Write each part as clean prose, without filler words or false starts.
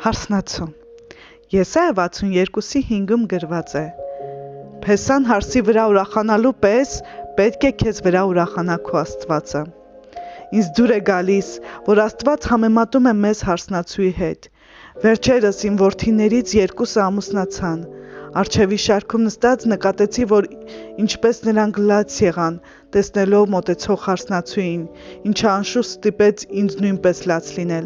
Հարսնացում Եսայա 62:5-ում գրված է. Փեսան հարսի վրա ուրախանալու պես պետք է քեզ վրա ուրախանա քո Աստվածը։ Ինձ դուր է գալիս, որ Աստված համեմատում է մեզ հարսնացուի հետ։ Վերջերս իմ որդիներից երկուսը ամուսնացան։ Առջևի շարքում նստած նկատեցի, որ ինչպես նրանք լաց եղան, տեսնելով մոտեցող հարսնացուին, ինչը անշուշտ ստիպեց ինձ նույնպես լաց լինել։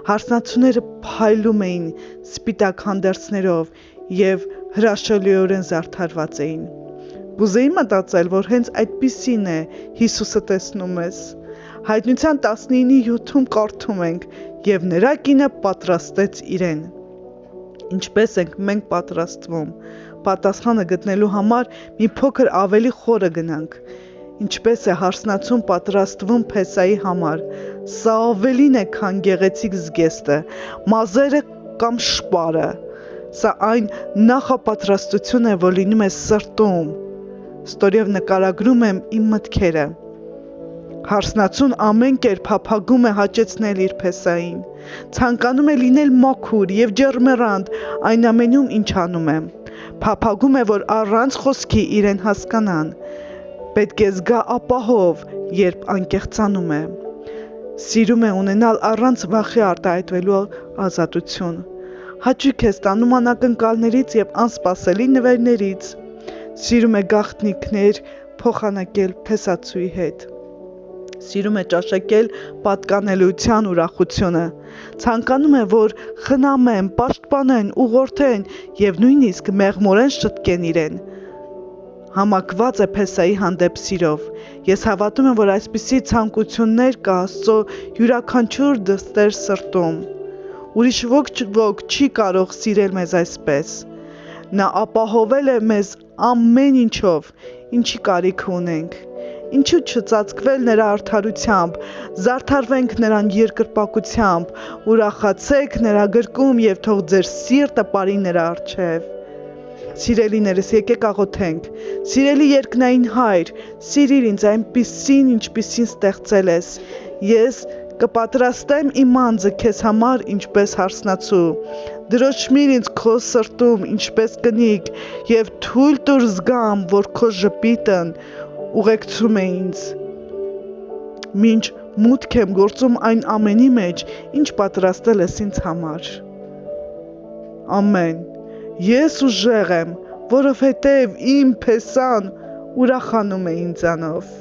Հարսնացուները փայլում էին սպիտակ հանդերձներով և հրաշալիորեն զարդարված էին։ Կուզեի մտածել, որ հենց այդպիսին է Հիսուսը տեսնում մեզ։ Հայտնության 19:7-ում կարդում ենք. «Եվ նրա կինը պատրաստեց իրեն»։ Ինչպես ենք մենք պատրաստվում։ Պատասխանը գտնելու համար մի փոքր ավելի խորը գնանք։ Ինչպես է հարսնացուն պատրաստվում Փեսայի համար։ Սա ավելին է, քան գեղեցիկ զգեստը, մազերը կամ շպարը։ Սա այն նախապատրաստությունն է, որ լինում է սրտում։ Ստորև նկարագրում եմ իմ մտքերը։ Հարսնացուն ամեն կերպ փափագում է հաճեցնել իր Փեսային։ Ցանկանում է լինել մաքուր և ջերմեռանդ այն ամենում, ինչ անում է։ Փափագում է, որ առանց խոսքի իրեն հասկանան։ Պետք է զգա ապահով, երբ անկեղծանում է։ Սիրում է ունենալ առանց վախի արտահայտվելու ազատություն։ Հաճույք է ստանում անակնկալներից և անսպասելի նվերներից։ Սիրում է գաղտնիքներ փոխանակել փեսացուի հետ։ Սիրում է ճաշակել պատկանելության ուրախությունը։ Ցանկանում է, որ խնամեն, պաշտպանեն, ուղղորդեն և նույնիսկ մեղմորեն շտկեն իրեն։ Համակված է Փեսայի հանդեպ սիրով։ Ես հավատում եմ, որ այսպիսի ցանկություններ կա Աստծո յուրաքանչյուր դստեր սրտում։ Ուրիշ ոք չի կարող սիրել մեզ այսպես։ Նա ապահովել է մեզ ամեն ինչով, ինչի կարիք ունենք։ Ինչու չծածկվել նրա արդարությամբ, զարդարվենք նրան երկրպագությամբ, ուրախացեք նրա գրկում և թող ձեր սիրտը ապարի նրա առջև։ Սիրելիներս, եկեք աղոթենք։ Սիրելի երկնային Հայր, սիրիր ինձ այնպիսին, ինչպիսին ստեղծել ես։ Ես կպատրաստեմ իմ անձը քեզ համար ինչպես հարսնացու։ Դրոշմիր ինձ քո սրտում ինչպես կնիկ և թույլ տուր զգամ, որ քո ժպիտն ուղեկցում է ինձ, մինչ մուտք եմ գործում այն ամենի մեջ, ինչ պատրաստել ես ինձ համար։ Ամեն։ Ես ուժեղ եմ, որովհետև իմ Փեսան ուրախանում է ինձանով։